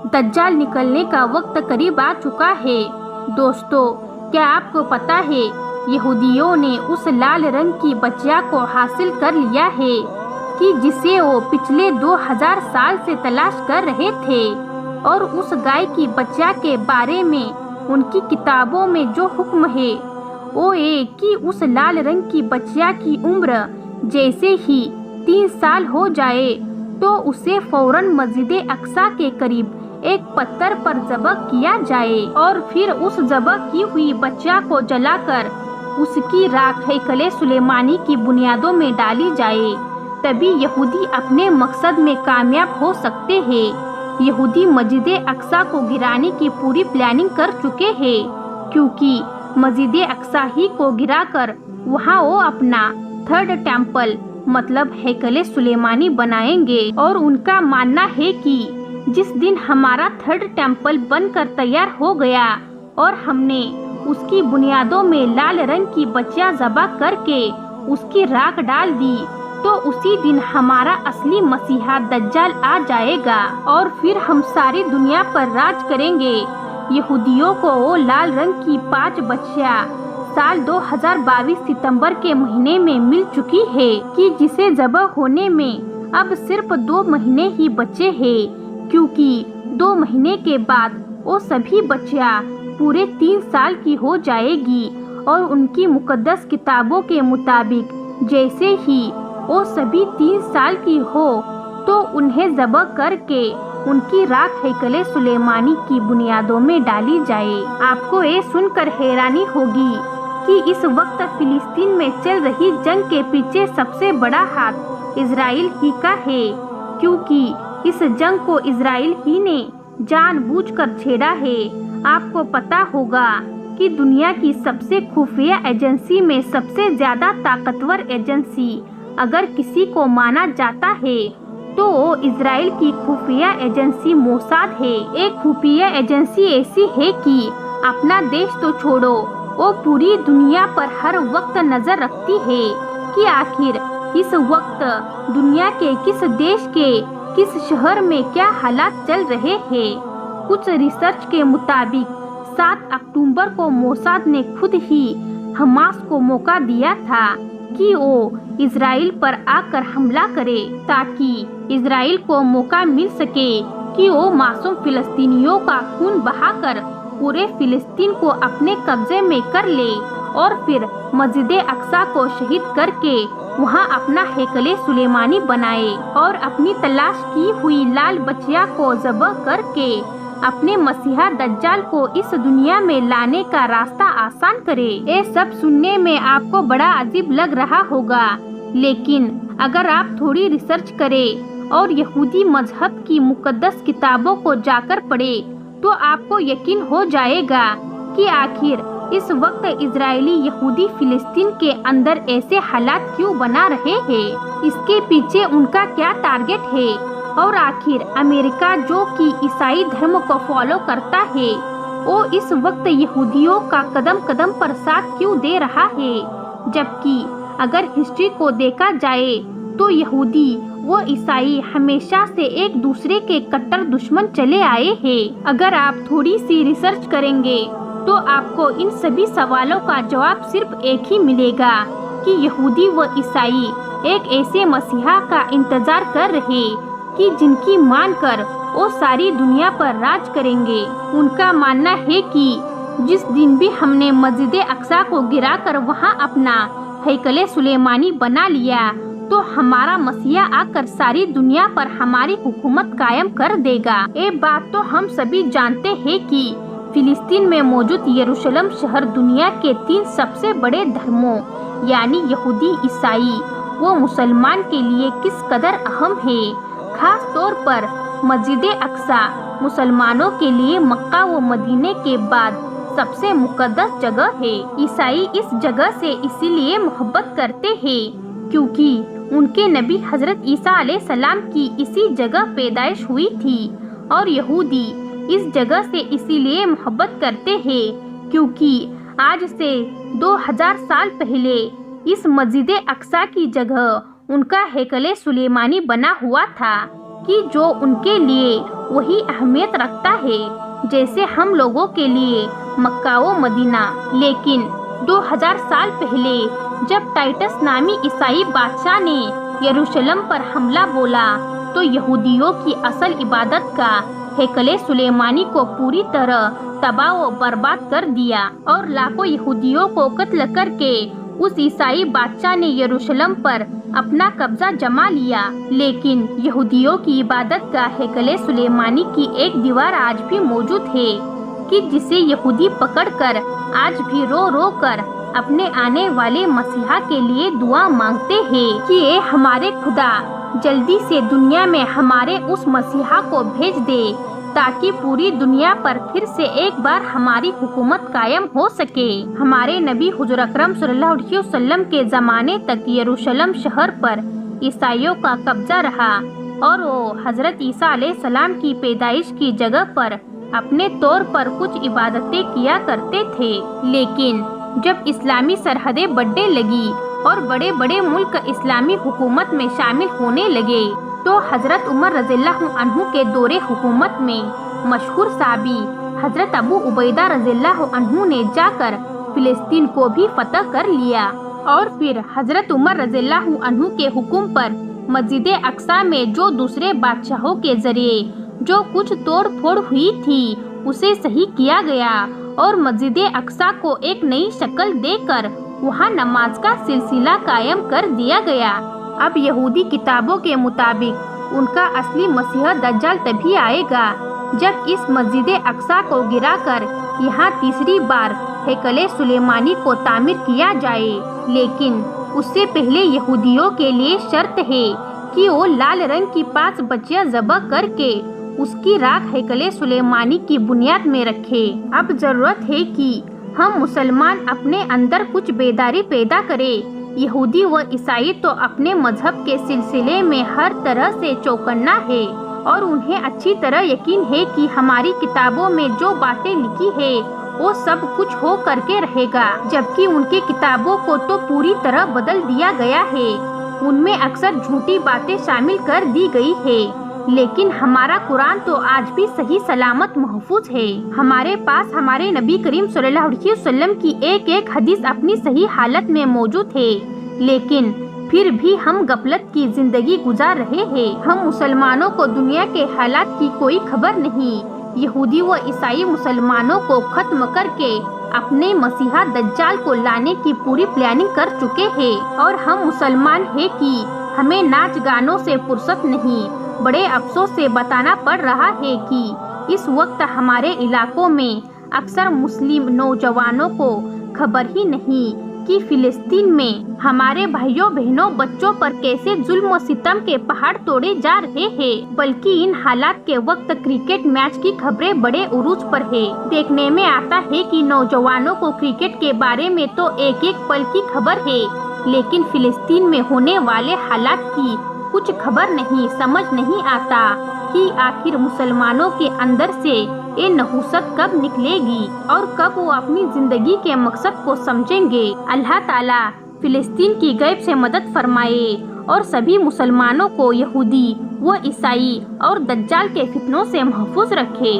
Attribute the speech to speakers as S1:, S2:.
S1: दज्जाल निकलने का वक्त करीब आ चुका है। दोस्तों, क्या आपको पता है यहूदियों ने उस लाल रंग की बच्चिया को हासिल कर लिया है कि जिसे वो पिछले 2000 साल से तलाश कर रहे थे। और उस गाय की बच्चिया के बारे में उनकी किताबों में जो हुक्म है वो ये कि उस लाल रंग की बच्चिया की उम्र जैसे ही 3 साल हो जाए तो उसे फौरन मस्जिद अक्सा के करीब एक पत्थर पर ज़बह किया जाए और फिर उस ज़बह की हुई बच्चिया को जलाकर उसकी राख हैकले सुलेमानी की बुनियादों में डाली जाए। तभी यहूदी अपने मकसद में कामयाब हो सकते हैं। यहूदी मस्जिद अक्सा को गिराने की पूरी प्लानिंग कर चुके हैं, क्योंकि मस्जिद अक्सा ही को गिराकर वहाँ वो अपना 3rd टेम्पल मतलब हैकले सुलेमानी बनाएंगे। और उनका मानना है कि जिस दिन हमारा 3rd टेम्पल बनकर तैयार हो गया और हमने उसकी बुनियादों में लाल रंग की बच्चियां ज़बह करके उसकी राख डाल दी, तो उसी दिन हमारा असली मसीहा दज्जाल आ जाएगा और फिर हम सारी दुनिया पर राज करेंगे। यहूदियों को वो लाल रंग की 5 बच्चियां साल 2022 सितंबर के महीने में मिल चुकी है कि जिसे ज़बह होने में अब सिर्फ 2 महीने ही बचे हैं, क्योंकि 2 महीने के बाद वो सभी बच्चियां पूरे 3 साल की हो जाएगी। और उनकी मुकद्दस किताबों के मुताबिक जैसे ही वो सभी 3 साल की हो तो उन्हें ज़बह करके उनकी राख हैकले सुलेमानी की बुनियादों में डाली जाए। आपको ये सुनकर हैरानी होगी कि इस वक्त फिलिस्तीन में चल रही जंग के पीछे सबसे बड़ा हाथ इजराइल ही का है, क्योंकि इस जंग को इजराइल ही ने जानबूझकर छेड़ा है। आपको पता होगा कि दुनिया की सबसे खुफिया एजेंसी में सबसे ज्यादा ताकतवर एजेंसी अगर किसी को माना जाता है तो वो इजराइल की खुफिया एजेंसी मोसाद है। एक खुफिया एजेंसी ऐसी है कि अपना देश तो छोड़ो, वो पूरी दुनिया पर हर वक्त नजर रखती है कि आखिर इस वक्त दुनिया के किस देश के किस शहर में क्या हालात चल रहे हैं। कुछ रिसर्च के मुताबिक 7 अक्टूबर को मोसाद ने खुद ही हमास को मौका दिया था कि वो इजराइल पर आकर हमला करे, ताकि इजराइल को मौका मिल सके कि वो मासूम फिलिस्तीनियों का खून बहाकर पूरे फिलिस्तीन को अपने कब्जे में कर ले और फिर मस्जिद अक्सा को शहीद करके वहां अपना हैकले सुलेमानी बनाए और अपनी तलाश की हुई लाल बच्चिया को ज़बह करके अपने मसीहा दज्जाल को इस दुनिया में लाने का रास्ता आसान करे। ये सब सुनने में आपको बड़ा अजीब लग रहा होगा, लेकिन अगर आप थोड़ी रिसर्च करें और यहूदी मजहब की मुकद्दस किताबों को जाकर पढ़े तो आपको यकीन हो जाएगा कि आखिर इस वक्त इजरायली यहूदी फिलिस्तीन के अंदर ऐसे हालात क्यों बना रहे हैं, इसके पीछे उनका क्या टारगेट है और आखिर अमेरिका जो कि ईसाई धर्म को फॉलो करता है वो इस वक्त यहूदियों का कदम कदम पर साथ क्यों दे रहा है। जबकि अगर हिस्ट्री को देखा जाए तो यहूदी वो ईसाई हमेशा से एक दूसरे के कट्टर दुश्मन चले आए हैं। अगर आप थोड़ी सी रिसर्च करेंगे तो आपको इन सभी सवालों का जवाब सिर्फ एक ही मिलेगा कि यहूदी व ईसाई एक ऐसे मसीहा का इंतजार कर रहे कि जिनकी मानकर वो सारी दुनिया पर राज करेंगे। उनका मानना है कि जिस दिन भी हमने मस्जिद अक्सा को गिराकर वहां अपना हैकले सुलेमानी बना लिया तो हमारा मसीहा आकर सारी दुनिया पर हमारी हुकूमत कायम कर देगा। ये बात तो हम सभी जानते हैं कि फिलिस्तीन में मौजूद यरूशलेम शहर दुनिया के 3 सबसे बड़े धर्मों यानी यहूदी, ईसाई व मुसलमान के लिए किस कदर अहम है। खास तौर पर मस्जिद अक्सा मुसलमानों के लिए मक्का व मदीने के बाद सबसे मुकद्दस जगह है। ईसाई इस जगह से इसीलिए मोहब्बत करते हैं क्योंकि उनके नबी हजरत ईसा अलैहिस्सलाम की इसी जगह पैदाइश हुई थी और यहूदी इस जगह से इसीलिए मोहब्बत करते हैं क्योंकि आज से 2000 साल पहले इस मस्जिद अक्सा की जगह उनका हैकले सुलेमानी बना हुआ था। کہ جو ان کے لیے وہی اہمیت رکھتا ہے جیسے ہم لوگوں کے لیے مکہ و مدینہ۔ لیکن 2000 سال پہلے جب ٹائٹس نامی عیسائی بادشاہ نے یروشلم پر حملہ بولا تو یہودیوں کی اصل عبادت کا ہیکل سلیمانی کو پوری طرح تباہ و برباد کر دیا اور لاکھوں یہودیوں کو قتل کر کے اس عیسائی بادشاہ نے یروشلم پر اپنا قبضہ جما لیا۔ لیکن یہودیوں کی عبادت کا ہیکل سلیمانی کی ایک دیوار آج بھی موجود ہے کہ جسے یہودی پکڑ کر آج بھی رو رو کر اپنے آنے والے مسیحا کے لیے دعا مانگتے ہیں کہ اے ہمارے خدا جلدی سے دنیا میں ہمارے اس مسیحا کو بھیج دے تاکہ پوری دنیا پر پھر سے ایک بار ہماری حکومت قائم ہو سکے۔ ہمارے نبی حضور اکرم صلی اللہ علیہ وسلم کے زمانے تک یروشلم شہر پر عیسائیوں کا قبضہ رہا اور وہ حضرت عیسیٰ علیہ السلام کی پیدائش کی جگہ پر اپنے طور پر کچھ عبادتیں کیا کرتے تھے۔ لیکن جب اسلامی سرحدیں بڑھنے لگی اور بڑے بڑے ملک اسلامی حکومت میں شامل ہونے لگے تو حضرت عمر رضی اللہ عنہ کے دور حکومت میں مشہور صحابی حضرت ابو عبیدہ رضی اللہ عنہ نے جا کر فلسطین کو بھی فتح کر لیا اور پھر حضرت عمر رضی اللہ عنہ کے حکم پر مسجد اقصی میں جو دوسرے بادشاہوں کے ذریعے جو کچھ توڑ پھوڑ ہوئی تھی اسے صحیح کیا گیا اور مسجد اقصی کو ایک نئی شکل دے کر وہاں نماز کا سلسلہ قائم کر دیا گیا۔ اب یہودی کتابوں کے مطابق ان کا اصلی مسیح دجال تبھی آئے گا جب اس مسجد اقصی کو گرا کر یہاں تیسری بار ہیکل سلیمانی کو تعمیر کیا جائے۔ لیکن اس سے پہلے یہودیوں کے لیے شرط ہے کہ وہ لال رنگ کی 5 بچیاں ذبح کر کے اس کی راکھ ہیکل سلیمانی کی بنیاد میں رکھے۔ اب ضرورت ہے کہ ہم مسلمان اپنے اندر کچھ بیداری پیدا کریں۔ یہودی و عیسائی تو اپنے مذہب کے سلسلے میں ہر طرح سے چوکنا ہے اور انہیں اچھی طرح یقین ہے کہ ہماری کتابوں میں جو باتیں لکھی ہے وہ سب کچھ ہو کر کے رہے گا، جبکہ ان کی کتابوں کو تو پوری طرح بدل دیا گیا ہے، ان میں اکثر جھوٹی باتیں شامل کر دی گئی ہے۔ لیکن ہمارا قرآن تو آج بھی صحیح سلامت محفوظ ہے۔ ہمارے پاس ہمارے نبی کریم صلی اللہ علیہ وسلم کی ایک ایک حدیث اپنی صحیح حالت میں موجود ہے، لیکن پھر بھی ہم غفلت کی زندگی گزار رہے ہیں۔ ہم مسلمانوں کو دنیا کے حالات کی کوئی خبر نہیں۔ یہودی و عیسائی مسلمانوں کو ختم کر کے اپنے مسیحا دجال کو لانے کی پوری پلاننگ کر چکے ہیں، اور ہم مسلمان ہیں کہ ہمیں ناچ گانوں سے فرصت نہیں۔ بڑے افسوس سے بتانا پڑ رہا ہے کہ اس وقت ہمارے علاقوں میں اکثر مسلم نوجوانوں کو خبر ہی نہیں کہ فلسطین میں ہمارے بھائیوں بہنوں بچوں پر کیسے ظلم و ستم کے پہاڑ توڑے جا رہے ہیں، بلکہ ان حالات کے وقت کرکٹ میچ کی خبریں بڑے عروج پر ہے۔ دیکھنے میں آتا ہے کہ نوجوانوں کو کرکٹ کے بارے میں تو ایک ایک پل کی خبر ہے، لیکن فلسطین میں ہونے والے حالات کی کچھ خبر نہیں۔ سمجھ نہیں آتا کہ آخر مسلمانوں کے اندر سے یہ نحوست کب نکلے گی اور کب وہ اپنی زندگی کے مقصد کو سمجھیں گے۔ اللہ تعالیٰ فلسطین کی غیب سے مدد فرمائے اور سبھی مسلمانوں کو یہودی و عیسائی اور دجال کے فتنوں سے محفوظ رکھے۔